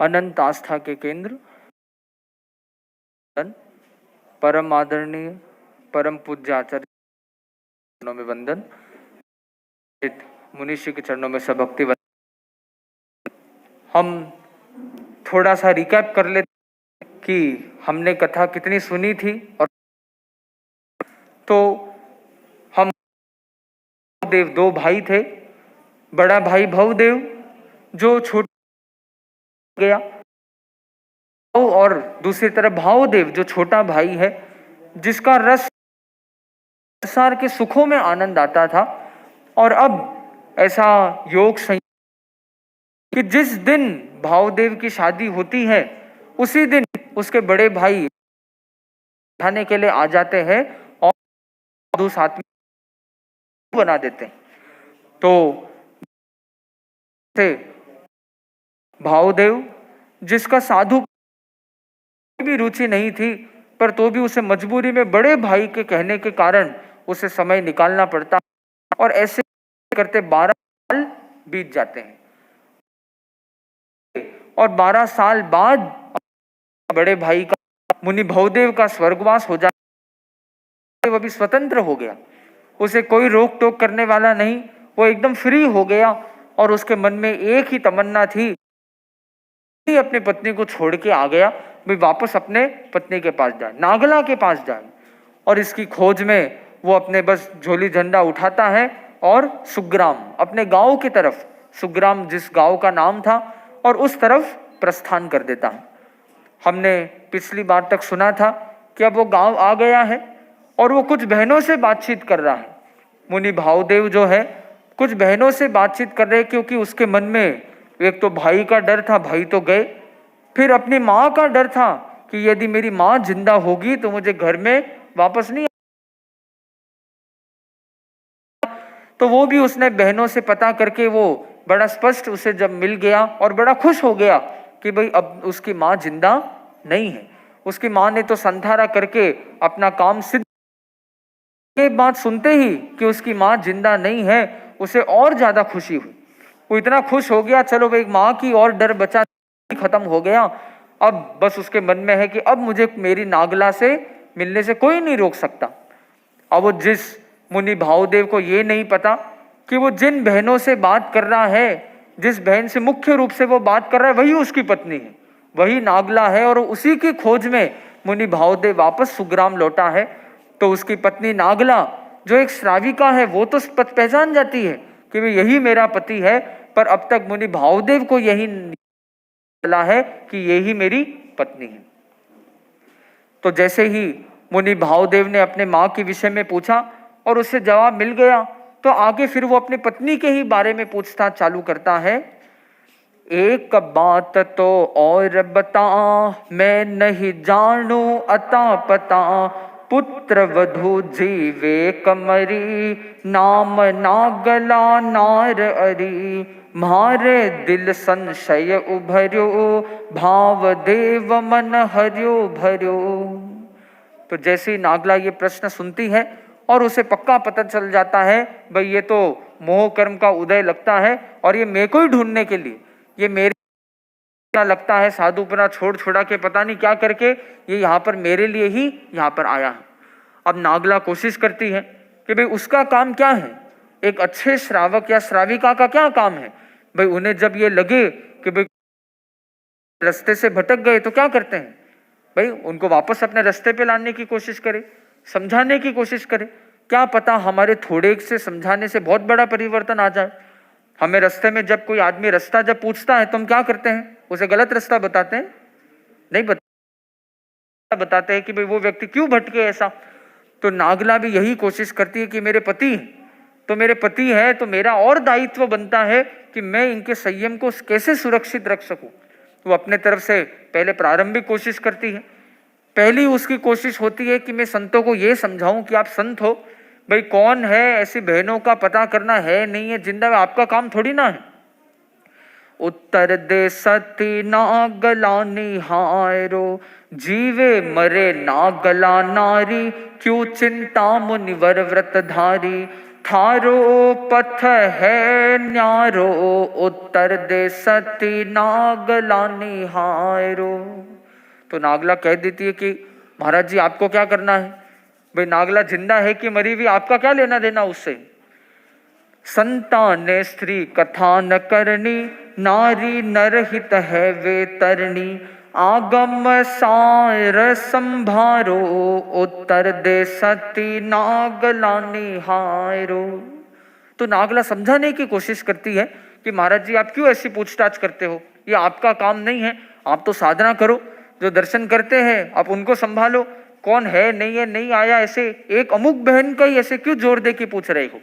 अनंत आस्था के केंद्र, परम आदरणीय परम पूज्य आचार्य चरणों में वंदन, मुनिषी के चरणों में सभक्ति वंदन। हम थोड़ा सा रिकैप कर लेते कि हमने कथा कितनी सुनी थी। और तो हम देव दो भाई थे, बड़ा भाई भवदेव जो छोटा गया, और दूसरी तरफ भावदेव जो छोटा भाई है, जिसका रस संसार के सुखों में आनंद आता था। और अब ऐसा योग कि जिस दिन भावदेव की शादी होती है उसी दिन उसके बड़े भाई उठाने के लिए आ जाते हैं और दो साथ में बना देते हैं। तो भावदेव जिसका साधु भी रुचि नहीं थी, पर तो भी उसे मजबूरी में बड़े भाई के कहने के कारण उसे समय निकालना पड़ता, और ऐसे करते 12 साल बीत जाते हैं। और 12 साल बाद बड़े भाई का, मुनि भवदेव का स्वर्गवास हो जाता, वो भी स्वतंत्र हो गया, उसे कोई रोक टोक करने वाला नहीं, वो एकदम फ्री हो गया। और उसके मन में एक ही तमन्ना थी, अपनी पत्नी को छोड़ के आ गया, भी वापस अपने पत्नी के पास जाए, नागला के पास जाए। और इसकी खोज में वो अपने बस झोली झंडा उठाता है और सुग्राम, अपने गांव की तरफ, सुग्राम जिस गांव का नाम था, और उस तरफ प्रस्थान कर देता है। हमने पिछली बार तक सुना था कि अब वो गांव आ गया है और वो कुछ बहनों से बातचीत कर रहा है। मुनि भावदेव जो है कुछ बहनों से बातचीत कर रहे, क्योंकि उसके मन में एक तो भाई का डर था, भाई तो गए, फिर अपनी माँ का डर था कि यदि मेरी माँ जिंदा होगी तो मुझे घर में वापस नहीं। तो वो भी उसने बहनों से पता करके वो बड़ा स्पष्ट उसे जब मिल गया और बड़ा खुश हो गया कि भाई अब उसकी माँ जिंदा नहीं है। उसकी माँ ने तो संधारा करके अपना काम सिद्ध। के बात सुनते ही कि उसकी माँ जिंदा नहीं है, उसे और ज्यादा खुशी हुई। वो इतना खुश हो गया, चलो भाई माँ की और डर बचा, खत्म हो गया। अब बस उसके मन में है कि अब मुझे मेरी नागला से मिलने से कोई नहीं रोक सकता। अब वो जिस मुनि भावदेव को ये नहीं पता कि वो जिन बहनों से बात कर रहा है, जिस बहन से मुख्य रूप से वो बात कर रहा है, वही उसकी पत्नी है, वही नागला है। और उसी की खोज में मुनि भावदेव वापस सुग्राम लौटा है। तो उसकी पत्नी नागला जो एक श्राविका है, वो तो पहचान जाती है कि वे यही मेरा पति है, पर अब तक मुनि भावदेव को यही चला है कि यही मेरी पत्नी है। तो जैसे ही मुनि भावदेव ने अपने माँ के विषय में पूछा और उससे जवाब मिल गया, तो आगे फिर वो अपनी पत्नी के ही बारे में पूछताछ चालू करता है। एक बात तो और बता, मैं नहीं जानू अता पता, पुत्र वधु जीवे कमरी, नाम नागला नार अरी, मारे दिल संशय उभर्यो, भाव देव मन हर्यो भर्यो। तो जैसे ही नागला ये प्रश्न सुनती है और उसे पक्का पता चल जाता है, भाई ये तो मोह कर्म का उदय लगता है, और ये मेरे को ही ढूंढने के लिए, ये मेरे लगता है साधुपना छोड़ छोड़ा के पता नहीं क्या करके ये यहाँ पर मेरे लिए ही यहाँ पर आया है। अब नागला कोशिश करती है कि भाई उसका काम क्या है, एक अच्छे श्रावक या श्राविका का क्या काम है। भाई उन्हें जब ये लगे कि भाई रास्ते से भटक गए तो क्या करते हैं, भाई उनको वापस अपने रास्ते पे लाने की कोशिश करे, समझाने की कोशिश करे। क्या पता हमारे थोड़े से समझाने से बहुत बड़ा परिवर्तन आ जाए। हमें रास्ते में जब कोई आदमी रास्ता जब पूछता है तो हम क्या करते हैं, उसे गलत रास्ता बताते हैं, नहीं बताते हैं कि भाई वो व्यक्ति क्यों भटके ऐसा। तो नागला भी यही कोशिश करती है कि मेरे पति तो मेरे पति है, तो मेरा और दायित्व बनता है कि मैं इनके संयम को कैसे सुरक्षित रख सकूं। वो अपने तरफ से पहले प्रारंभिक कोशिश करती है। पहली उसकी कोशिश होती है कि मैं संतों को ये समझाऊं कि आप संत हो, भाई कौन है ऐसी बहनों का पता करना है नहीं है जिंदा में आपका काम थोड़ी ना है। उत्तर दे सती नागला निहारो, जीवे मरे नागला नारी, क्यों चिंता मुनिवर व्रत धारी, थारो पथ है न्यारो, उत्तर दे सती नागला निहारो। तो नागला कह देती है कि महाराज जी आपको क्या करना है, भाई नागला जिंदा है कि मरी हुई, आपका क्या लेना देना उससे। संतान स्त्री कथा न करनी, नारी नरहित है वे तरनी, आगम सार संभारो, उत्तर दे सती नागला निहारो। तो नागला समझाने की कोशिश करती है कि महाराज जी आप क्यों ऐसी पूछताछ करते हो, ये आपका काम नहीं है, आप तो साधना करो, जो दर्शन करते हैं आप उनको संभालो, कौन है नहीं है नहीं आया ऐसे एक अमुक बहन का ही ऐसे क्यों जोर दे के पूछ रहे हो।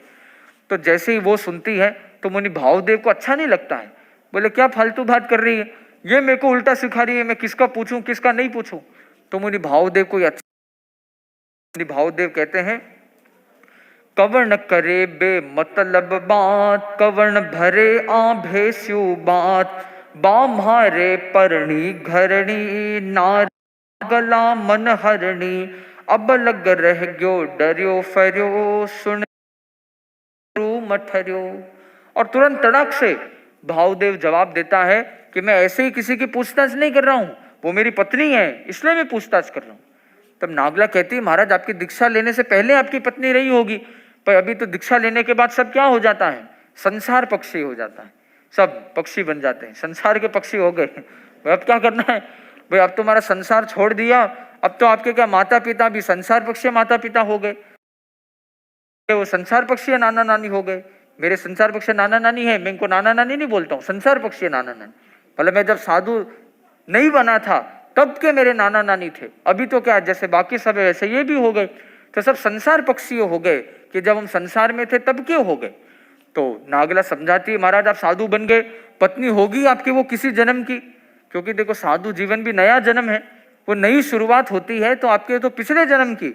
तो जैसे ही वो सुनती है तो मुनि भावदेव को अच्छा नहीं लगता है, बोले क्या फालतू बात कर रही है, ये मेरे को उल्टा सिखा रही है, मैं किसका पूछूं किसका नहीं पूछूं। तो मुनि भावदेव को अच्छा, मुनि भावदेव कहते हैं कवर्ण करे बे मतलब बात, कवर्ण भरे आभेस्यु बात, बाम्हारे परणी घरणी, नागला मन हरणी, अब लग रह गयो डरियो फरियो, सुन मठरियो। और तुरंत तड़क से भावदेव जवाब देता है कि मैं ऐसे ही किसी की पूछताछ नहीं कर रहा हूं, वो मेरी पत्नी है इसलिए मैं पूछताछ कर रहा हूं। तब नागला कहती है महाराज आपकी दीक्षा लेने से पहले आपकी पत्नी रही होगी, पर अभी तो दीक्षा लेने के बाद सब क्या हो जाता है, संसार पक्षी हो जाता है, सब पक्षी बन जाते हैं, संसार के पक्षी हो गए। अब क्या करना है भाई, अब तुम्हारा संसार छोड़ दिया, अब तो आपके क्या माता पिता भी संसार पक्षी माता पिता हो गए, वो संसार पक्षी नाना नानी हो गए। मेरे संसार पक्षी नाना नानी है, मैं इनको नाना नानी नहीं बोलता हूँ, संसार पक्षी नाना नानी। मतलब मैं जब साधु नहीं बना था तब के मेरे नाना नानी थे, अभी तो क्या जैसे बाकी सब है वैसे ये भी हो गए, तो सब संसार पक्षी हो गए कि जब हम संसार में थे तब क्यों हो गए। तो नागला समझाती है महाराज आप साधु बन गए, पत्नी होगी आपकी वो किसी जन्म की, क्योंकि देखो साधु जीवन भी नया जन्म है, वो नई शुरुआत होती है, तो आपके तो पिछले जन्म की,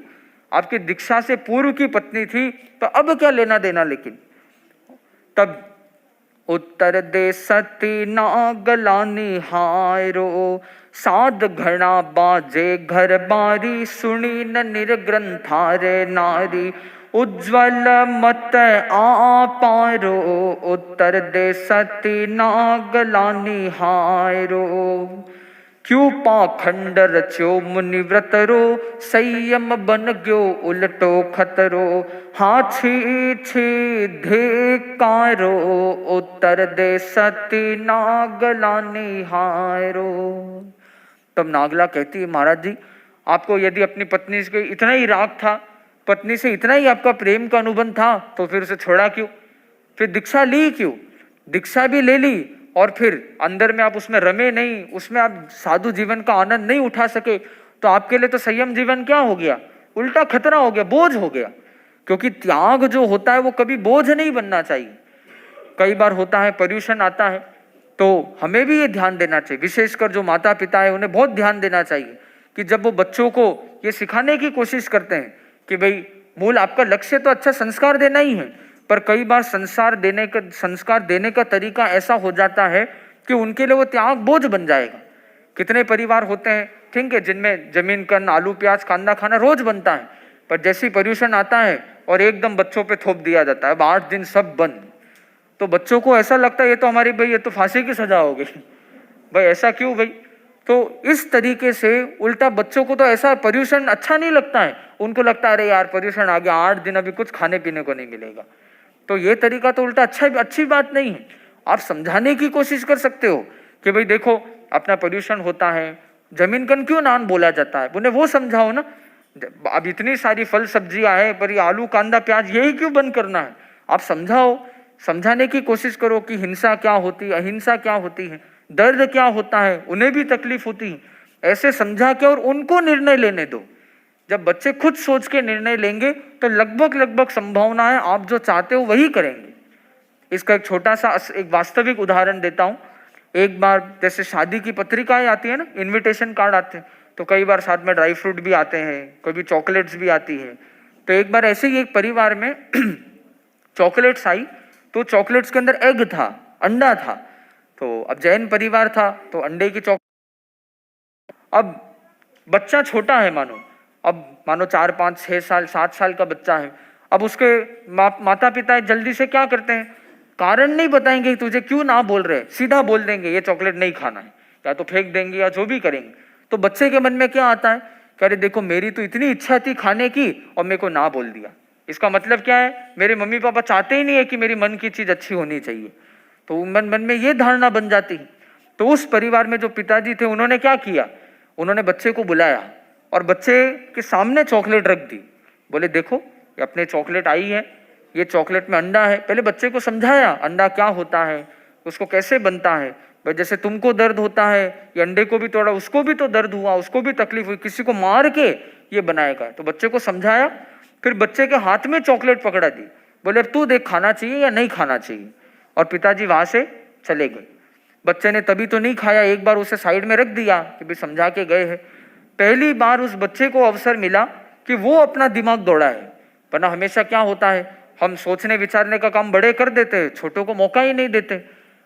आपकी दीक्षा से पूर्व की पत्नी थी, तो अब क्या लेना देना। लेकिन तब उत्तर दे सती नागला निहारो, साध घड़ा बाजे घर बारी, सुनी न निर्ग्रंथारे नारी, उज्ज्वल मत आ पारो, उत्तर दे सती नागला निहारो। क्यों पाखंड रचो मुनिव्रतरो, संयम बन गयो उलटो खतरो, हाथी छी धिकारो, उत्तर दे सती नागला निहारो। तब नागला कहती है महाराज जी आपको यदि अपनी पत्नी से इतना ही राग था, पत्नी से इतना ही आपका प्रेम का अनुबंध था, तो फिर उसे छोड़ा क्यों, फिर दीक्षा ली क्यों, दीक्षा भी ले ली और फिर अंदर में आप उसमें रमे नहीं, उसमें आप साधु जीवन का आनंद नहीं उठा सके, तो आपके लिए तो संयम जीवन क्या हो गया, उल्टा खतरा हो गया, बोझ हो गया। क्योंकि त्याग जो होता है वो कभी बोझ नहीं बनना चाहिए। कई बार होता है पर्यूषण आता है, तो हमें भी ये ध्यान देना चाहिए, विशेषकर जो माता पिता है उन्हें बहुत ध्यान देना चाहिए कि जब वो बच्चों को ये सिखाने की कोशिश करते हैं कि भाई मूल आपका लक्ष्य तो अच्छा संस्कार देना ही है, पर कई बार संस्कार देने का तरीका ऐसा हो जाता है कि उनके लिए वो त्याग बोझ बन जाएगा। कितने परिवार होते हैं ठीक है जिनमें जमीन कन आलू प्याज कांदा खाना रोज बनता है, पर जैसी पर्यूषण आता है और एकदम बच्चों पे थोप दिया जाता है, 8 दिन सब बंद, तो बच्चों को ऐसा लगता है ये तो हमारी भाई ये तो फांसी की सजा हो गई, भाई ऐसा क्यों भाई। तो इस तरीके से उल्टा बच्चों को तो ऐसा पर्यूषण अच्छा नहीं लगता है, उनको लगता है अरे यार पर्यूषण आ गया 8 दिन अभी कुछ खाने पीने को नहीं मिलेगा। तो ये तरीका तो उल्टा अच्छी बात नहीं है। आप समझाने की कोशिश कर सकते हो कि भाई देखो अपना पर्यूषण होता है, जमीन कन क्यों नान बोला जाता है, उन्हें वो समझाओ ना। अब इतनी सारी फल सब्जियां हैं पर ये आलू कांदा प्याज यही क्यों बंद करना है, आप समझाओ, समझाने की कोशिश करो कि हिंसा क्या होती है, अहिंसा क्या होती है, दर्द क्या होता है, उन्हें भी तकलीफ होती है, ऐसे समझा के और उनको निर्णय लेने दो। जब बच्चे खुद सोच के निर्णय लेंगे तो लगभग संभावना है आप जो चाहते हो वही करेंगे। इसका एक छोटा सा एक वास्तविक उदाहरण देता हूं। एक बार जैसे शादी की पत्रिकाएं आती है ना, इनविटेशन कार्ड आते हैं, तो कई बार साथ में ड्राई फ्रूट भी आते हैं, कभी चॉकलेट्स भी आती है। तो एक बार ऐसे ही एक परिवार में चॉकलेट्स आई, तो चॉकलेट्स के अंदर एग था, अंडा था। तो अब जैन परिवार था तो अंडे की अब बच्चा छोटा है, मानो 4, 5, 6 साल 7 साल का बच्चा है। अब उसके माता पिता जल्दी से क्या करते हैं, कारण नहीं बताएंगे तुझे क्यों ना बोल रहे, सीधा बोल देंगे ये चॉकलेट नहीं खाना है, या तो फेंक देंगे या जो भी करेंगे। तो बच्चे के मन में क्या आता है कि अरे देखो मेरी तो इतनी इच्छा थी खाने की और मेरे को ना बोल दिया, इसका मतलब क्या है मेरे मम्मी पापा चाहते ही नहीं है कि मेरी मन की चीज अच्छी होनी चाहिए। तो मन मन में ये धारणा बन जाती है। तो उस परिवार में जो पिताजी थे उन्होंने क्या किया, उन्होंने बच्चे को बुलाया और बच्चे के सामने चॉकलेट रख दी। बोले देखो ये अपने चॉकलेट आई है, ये चॉकलेट में अंडा है। पहले बच्चे को समझाया अंडा क्या होता है, उसको कैसे बनता है। भाई जैसे तुमको दर्द होता है ये अंडे को भी तोड़ा, उसको भी तो दर्द हुआ, उसको भी तकलीफ हुई, किसी को मार के ये बनाएगा। तो बच्चे को समझाया, फिर बच्चे के हाथ में चॉकलेट पकड़ा दी। बोले अब तू देख खाना चाहिए या नहीं खाना चाहिए। और पिताजी वहां से चले गए। बच्चे ने तभी तो नहीं खाया, एक बार उसे साइड में रख दिया कि भाई समझा के गए हैं। पहली बार उस बच्चे को अवसर मिला कि वो अपना दिमाग दौड़ाए, वरना हमेशा क्या होता है हम सोचने विचारने का काम बड़े कर देते हैं, छोटों को मौका ही नहीं देते।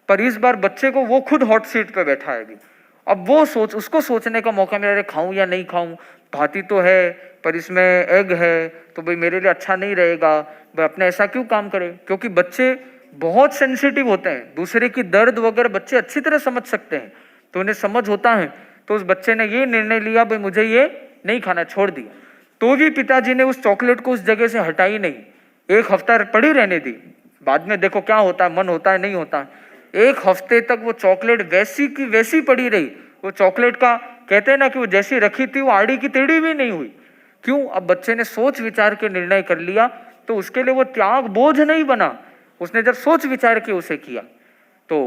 पर इस बार बच्चे को वो खुद हॉट सीट पे बैठा है। अब वो उसको सोचने का मौका मिला, खाऊं या नहीं खाऊं, भाती तो है पर इसमें एग है तो भाई मेरे लिए अच्छा नहीं रहेगा, भाई अपने ऐसा क्यों काम करे। क्योंकि बच्चे बहुत सेंसिटिव होते हैं, दूसरे की दर्द वगैरह बच्चे अच्छी तरह समझ सकते हैं, तो उन्हें समझ होता है। तो उस बच्चे ने ये निर्णय लिया भाई मुझे ये नहीं खाना, छोड़ दिया। तो भी पिताजी ने उस चॉकलेट को उस जगह से हटाई नहीं, एक हफ्ता पड़ी रहने दी। बाद में देखो क्या होता है, मन होता है नहीं होता है। एक हफ्ते तक वो चॉकलेट वैसी की वैसी पड़ी रही। वो चॉकलेट का कहते हैं ना कि वो जैसी रखी थी वो आड़ी की टेढ़ी भी नहीं हुई। क्यों? अब बच्चे ने सोच विचार के निर्णय कर लिया, तो उसके लिए वो त्याग बोझ नहीं बना। उसने जब सोच विचार के उसे किया। तो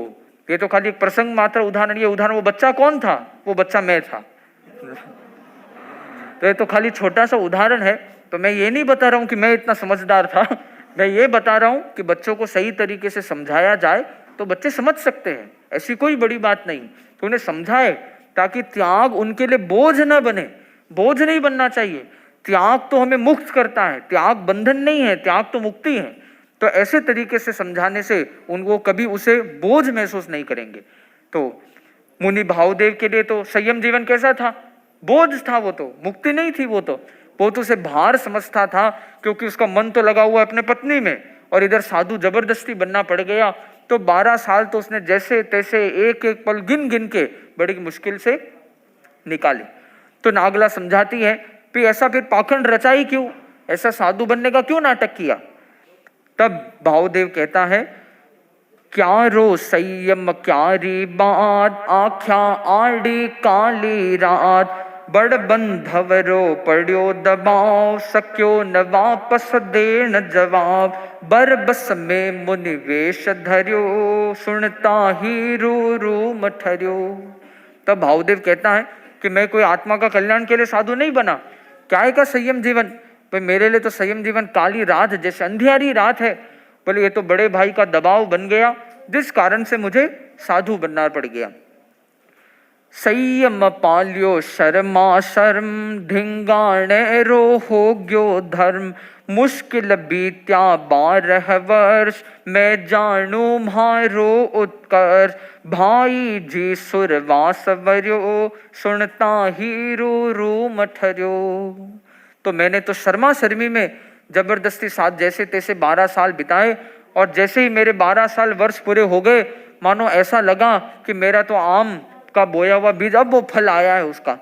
ये तो खाली एक प्रसंग मात्र उदाहरण, ये उदाहरण वो बच्चा कौन था, वो बच्चा मैं था। तो ये तो खाली छोटा सा उदाहरण है। तो मैं ये नहीं बता रहा हूं कि मैं इतना समझदार था, मैं ये बता रहा हूं कि बच्चों को सही तरीके से समझाया जाए तो बच्चे समझ सकते हैं, ऐसी कोई बड़ी बात नहीं। तो उन्हें समझाए ताकि त्याग उनके लिए बोझ न बने। बोझ नहीं बनना चाहिए, त्याग तो हमें मुक्त करता है, त्याग बंधन नहीं है, त्याग तो मुक्ति है। तो ऐसे तरीके से समझाने से उनको कभी उसे बोझ महसूस नहीं करेंगे। तो मुनि भावदेव के लिए तो संयम जीवन कैसा था, बोझ था, वो तो मुक्ति नहीं थी। वो तो उसे भार समझता था, क्योंकि उसका मन तो लगा हुआ है अपने पत्नी में और इधर साधु जबरदस्ती बनना पड़ गया। तो 12 साल तो उसने जैसे तैसे एक एक पल गिन गिन के बड़ी मुश्किल से निकाली। तो नागला समझाती है कि ऐसा फिर पाखंड रचाई क्यों, ऐसा साधु बनने का क्यों नाटक किया। तब भावदेव कहता है क्या रो संयम क्यारी बात, आख्या आड़ी काली रात, बड़ बंधवरो पड़ियो दबाव, सक्यो न वापस देन जवाब, बर बस में मुनि वेश धर्यो, सुनता ही रू रू मठर्यो। तब भावदेव कहता है कि मैं कोई आत्मा का कल्याण के लिए साधु नहीं बना, क्या है का संयम जीवन, भाई मेरे लिए तो संयम जीवन काली रात जैसे अंधियारी रात है। बोले ये तो बड़े भाई का दबाव बन गया, जिस कारण से मुझे साधु बनना पड़ गया। संयम पाल्यो शर्मा शर्म, ढिंगाणे रो हो गयो धर्म, मुश्किल बीत्या 12 वर्ष, मैं जानू मारो उत्कर्ष, भाई जी सुरवास वर्यो, सुनता ही रू रू मठर्यो। तो मैंने तो शर्मा शर्मी में जबरदस्ती साथ जैसे तैसे 12 साल बिताए, और जैसे ही मेरे 12 साल वर्ष पूरे हो गए, मानो ऐसा लगा कि मेरा तो आम का बोया हुआ बीज अब वो फल आया है उसका।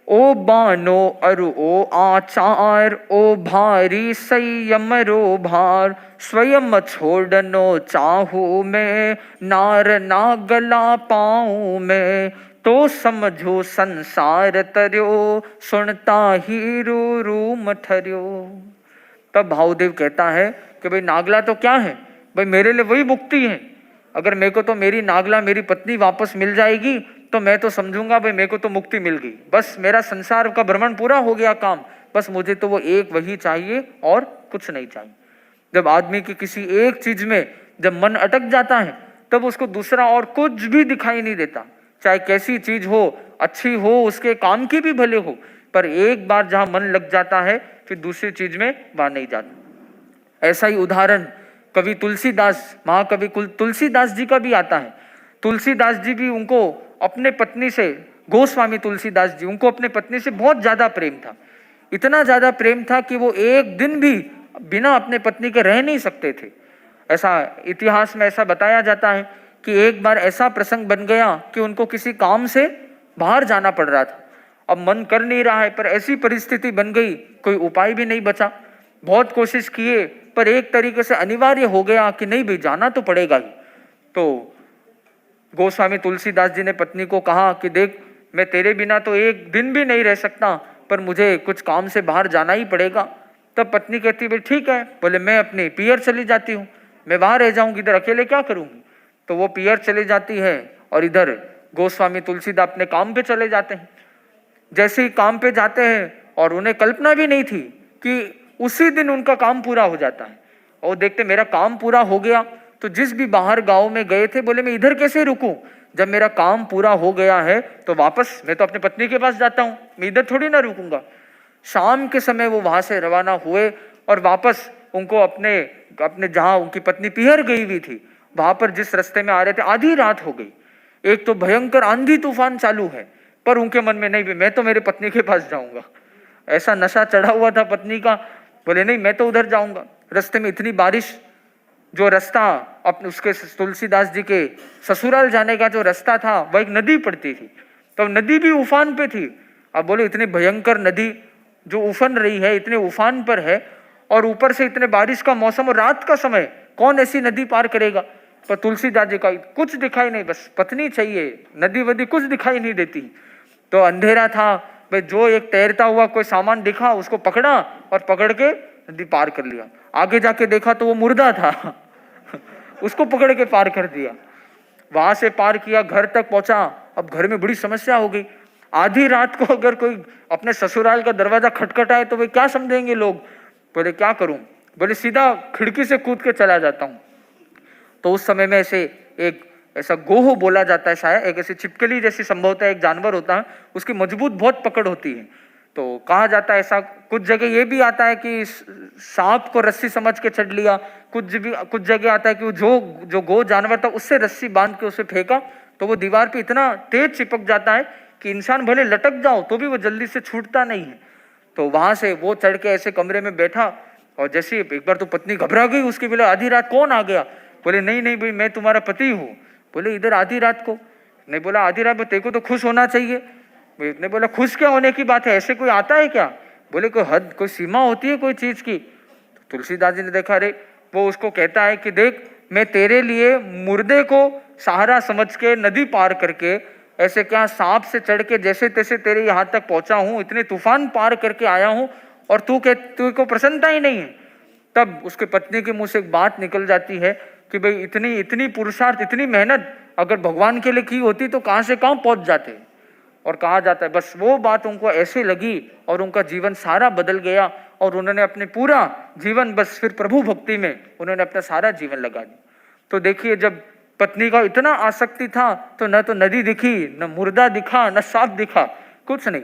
ओ बानो अरु ओ आचार, ओ भारी संयम रो भार, स्वयं छोड़नो चाहू मैं, नार ना गला पाऊं मैं, तो समझो संसार तरयो, सुनता ही रू रू मठर्यो। तब भावदेव कहता है कि भाई नागला तो क्या है, भाई मेरे लिए वही मुक्ति है। अगर मेरे को तो मेरी नागला मेरी पत्नी वापस मिल जाएगी तो मैं तो समझूंगा भाई मेरे को तो मुक्ति मिल गई, बस मेरा संसार का भ्रमण पूरा हो गया काम, बस मुझे तो वो एक वही चाहिए और कुछ नहीं चाहिए। जब आदमी की किसी एक चीज में जब मन अटक जाता है तब उसको दूसरा और कुछ भी दिखाई नहीं देता, चाहे कैसी चीज हो, अच्छी हो, उसके काम की भी भले हो, पर एक बार जहां मन लग जाता है फिर दूसरी चीज में वहां नहीं जाता। ऐसा ही उदाहरण कवि तुलसीदास, महाकवि तुलसीदास जी का भी आता है। तुलसीदास जी भी, उनको अपने पत्नी से, गोस्वामी तुलसीदास जी, उनको अपने पत्नी से बहुत ज्यादा प्रेम था। इतना ज्यादा प्रेम था कि वो एक दिन भी बिना अपने पत्नी के रह नहीं सकते थे। ऐसा इतिहास में ऐसा बताया जाता है कि एक बार ऐसा प्रसंग बन गया कि उनको किसी काम से बाहर जाना पड़ रहा था। अब मन कर नहीं रहा है, पर ऐसी परिस्थिति बन गई, कोई उपाय भी नहीं बचा। बहुत कोशिश किए, पर एक तरीके से अनिवार्य हो गया कि नहीं भाई, जाना तो पड़ेगा ही। तो गोस्वामी तुलसीदास जी ने पत्नी को कहा कि देख, मैं तेरे बिना तो एक दिन भी नहीं रह सकता, पर मुझे कुछ काम से बाहर जाना ही पड़ेगा। तब पत्नी कहती भाई ठीक है, बोले मैं अपने पियर चली जाती हूँ, मैं वहां रह जाऊंगी, इधर अकेले क्या करूंगी। तो वो पियर चली जाती है और इधर गोस्वामी तुलसीदास अपने काम पे चले जाते हैं। जैसे ही काम पे जाते हैं, और उन्हें कल्पना भी नहीं थी कि उसी दिन उनका काम पूरा हो जाता है। और देखते मेरा काम पूरा हो गया, तो जिस भी बाहर गांव में गए थे बोले मैं इधर कैसे रुकूं, जब मेरा काम पूरा हो गया है तो वापस मैं तो अपनी पत्नी के पास जाता हूं, मैं इधर थोड़ी ना रुकूंगा। शाम के समय वो वहां से रवाना हुए और वापस उनको अपने अपने जहां उनकी पत्नी पिहर गई हुई थी, वहां पर जिस रास्ते में आ रहे थे, आधी रात हो गई। एक तो भयंकर आंधी तूफान चालू है, पर उनके मन में नहीं, मैं तो मेरे पत्नी के पास जाऊंगा। ऐसा नशा चढ़ा हुआ था पत्नी का, बोले नहीं मैं तो उधर जाऊंगा। रास्ते में इतनी बारिश, जो रास्ता अपने उसके तुलसीदास जी के ससुराल जाने का जो रास्ता था, वह एक नदी पड़ती थी, तो नदी भी उफान पे थी। अब बोले इतनी भयंकर नदी जो उफन रही है, इतने उफान पर है, और ऊपर से इतने बारिश का मौसम और रात का समय, कौन ऐसी नदी पार करेगा। पर तुलसीदास जी का कुछ दिखाई नहीं, बस पत्नी चाहिए, नदी वदी कुछ दिखाई नहीं देती। तो अंधेरा था भाई, जो एक तैरता हुआ कोई सामान दिखा उसको पकड़ा और पकड़ के नदी पार कर लिया। आगे जाके देखा तो वो मुर्दा था उसको पकड़ के पार कर दिया। वहां से पार किया, घर तक पहुंचा। अब घर में बड़ी समस्या हो गई। आधी रात को अगर कोई अपने ससुराल का दरवाजा खटखटाए तो वे क्या समझेंगे लोग। बोले क्या करूं, बोले सीधा खिड़की से कूद के चला जाता हूं। तो उस समय में ऐसे एक ऐसा गोह बोला जाता है, शायद एक ऐसी छिपकली जैसी संभवतः एक जानवर होता है, उसकी मजबूत बहुत पकड़ होती है। तो कहा जाता है ऐसा, कुछ जगह ये भी आता है कि सांप को रस्सी समझ के चढ़ लिया, कुछ जगह आता है कि जो गो जानवर था उससे रस्सी बांध के उसे फेंका, तो वो दीवार पे इतना तेज चिपक जाता है कि इंसान भले लटक जाओ तो भी वो जल्दी से छूटता नहीं है। तो वहां से वो चढ़ के ऐसे कमरे में बैठा, और जैसे एक बार तो पत्नी घबरा गई उसकी, बोले आधी रात कौन आ गया। बोले नहीं नहीं भाई, मैं तुम्हारा पति हूँ। बोले इधर आधी रात को नहीं। बोला आधी रात में तेरे को तो खुश होना चाहिए। ने बोला खुश क्या होने की बात है, ऐसे कोई आता है क्या। बोले कोई हद, कोई सीमा होती है कोई चीज की। तो तुलसीदास जी ने देखा, रे वो उसको कहता है कि देख, मैं तेरे लिए मुर्दे को सहारा समझ के नदी पार करके, ऐसे क्या सांप से चढ़ के जैसे तैसे तेरे यहाँ तक पहुंचा हूँ, इतने तूफान पार करके आया हूँ, और तू को प्रसन्नता ही नहीं है। तब उसके पत्नी के मुंह से एक बात निकल जाती है कि भाई इतनी पुरुषार्थ, इतनी मेहनत अगर भगवान के लिए की होती तो कहां से कहां पहुंच जाते। और कहा जाता है बस वो बात उनको ऐसे लगी और उनका जीवन सारा बदल गया, और उन्होंने अपने पूरा जीवन बस फिर प्रभु भक्ति में उन्होंने अपना सारा जीवन लगा दिया। तो देखिए, जब पत्नी का इतना आसक्ति था तो न तो नदी दिखी, न मुर्दा दिखा, न सांप दिखा, कुछ नहीं।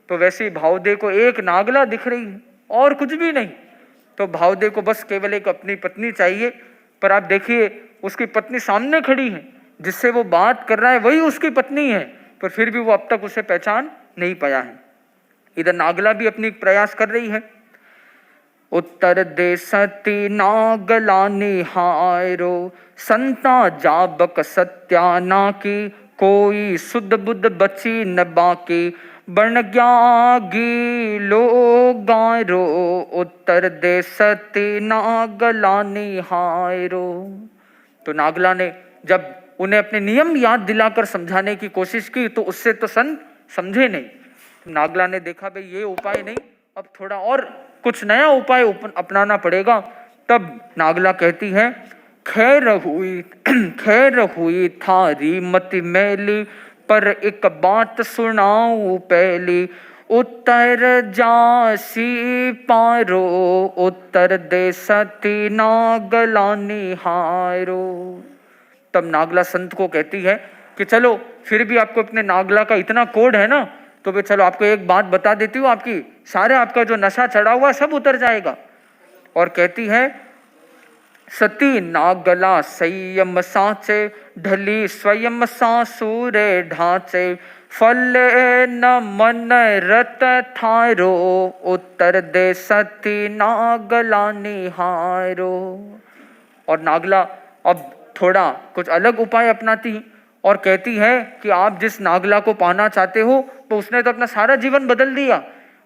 तो वैसे ही भावदेव को एक नागला दिख रही है और कुछ भी नहीं। तो भावदेव को बस केवल एक अपनी पत्नी चाहिए। पर आप देखिए, उसकी पत्नी सामने खड़ी है, जिससे वो बात कर रहा है वही उसकी पत्नी है, पर फिर भी वो अब तक उसे पहचान नहीं पाया है। इधर नागला भी अपनी प्रयास कर रही है। उत्तर देशती नागला निहारो, संता जाबक सत्याना की, कोई सुध बुद्ध बची न बाकी, बन ग्यागी लोगारो, उत्तर देशती नागला निहारो। तो नागला ने जब उन्हें अपने नियम याद दिलाकर समझाने की कोशिश की तो उससे तो संत समझे नहीं। नागला ने देखा भाई ये उपाय नहीं, अब थोड़ा और कुछ नया उपाय अपनाना पड़ेगा। तब नागला कहती है, खैर हुई थारी मति मैली, पर एक बात सुनाऊं पहली, उत्तर जासी पारो, उत्तर देशती नागला निहारो। तब नागला संत को कहती है कि चलो फिर भी आपको अपने नागला का इतना कोड है ना, तो भी चलो आपको एक बात बता देती हूँ, आपकी सारे आपका जो नशा चढ़ा हुआ सब उतर जाएगा। और कहती है, सती नागला संयम साचे, ढली स्वयं सासुरे ढांचे, फले न मन रत थारो, उत्तर दे सती नागला निहारो। और नागला अब थोड़ा कुछ अलग उपाय अपनाती और कहती है कि आप जिस नागला को पाना चाहते हो तो उसने तो अपना सारा जीवन बदल दिया,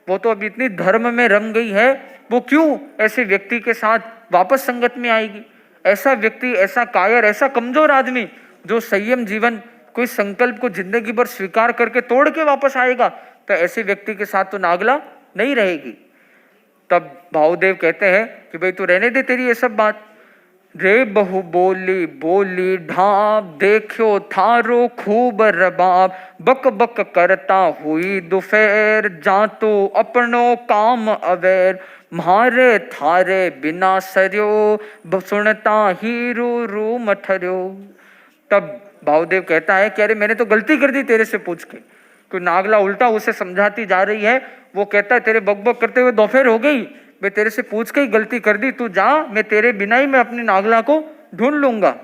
वो तो अब इतनी धर्म में रम गई है, वो क्यों ऐसे व्यक्ति के साथ वापस संगत में आएगी। ऐसा व्यक्ति, ऐसा कायर, ऐसा कमजोर आदमी जो संयम जीवन, कोई संकल्प को जिंदगी भर स्वीकार करके तोड़ के वापस आएगा, तो ऐसे व्यक्ति के साथ तो नागला नहीं रहेगी। तब भावदेव कहते हैं कि भाई तू रहने दे तेरी ये सब बात। रे बहु बोली बोली ढाब, देखो थारो खूब रबाब, बक बक करता हुई दोपहर, जातो अपनो काम अवेर, मारे थारे बिना सरयो, सुनता ही रू रू मठर्यो। तब भावदेव कहता है कि अरे मैंने तो गलती कर दी तेरे से पूछ के। कोई नागला उल्टा उसे समझाती जा रही है, वो कहता है तेरे बकबक करते हुए दोपहर हो गई, मैं तेरे से पूछ के ही गलती कर दी, तू जा, मैं तेरे बिना ही मैं अपनी नागला को ढूंढ लूंगा।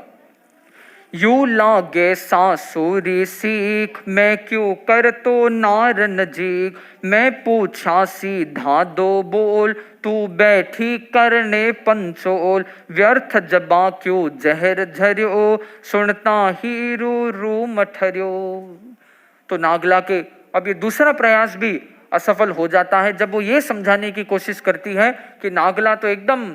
यू लागे सासुरी सीख, मैं क्यों कर तो नार नजीक, मैं पूछा सीधा दो बोल, तू बैठी करने पंचोल, व्यर्थ जबा क्यों जहर झरियो, सुनता ही रू रू मठरियो। तो नागला के अब ये दूसरा प्रयास भी असफल हो जाता है जब वो ये समझाने की कोशिश करती है कि नागला तो एकदम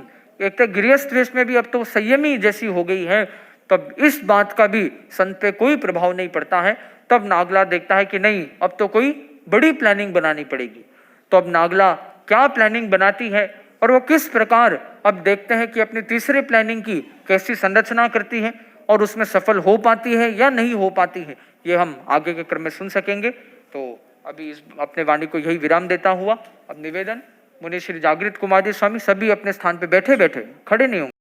एक तो गृहस्थ वेश में भी अब तो संयमी जैसी हो गई है, तब इस बात का भी संत पे कोई प्रभाव नहीं पड़ता है। तब नागला देखता है कि नहीं, अब तो कोई बड़ी प्लानिंग बनानी पड़ेगी। तो अब नागला क्या प्लानिंग बनाती है और वो किस प्रकार अब देखते हैं कि अपनी तीसरे प्लानिंग की कैसी संरचना करती है और उसमें सफल हो पाती है या नहीं हो पाती है, ये हम आगे के क्रम में सुन सकेंगे। तो अभी इस अपने वाणी को यही विराम देता हुआ अब निवेदन, मुनि श्री जागृत कुमार जी स्वामी सभी अपने स्थान पे बैठे बैठे, खड़े नहीं होंगे।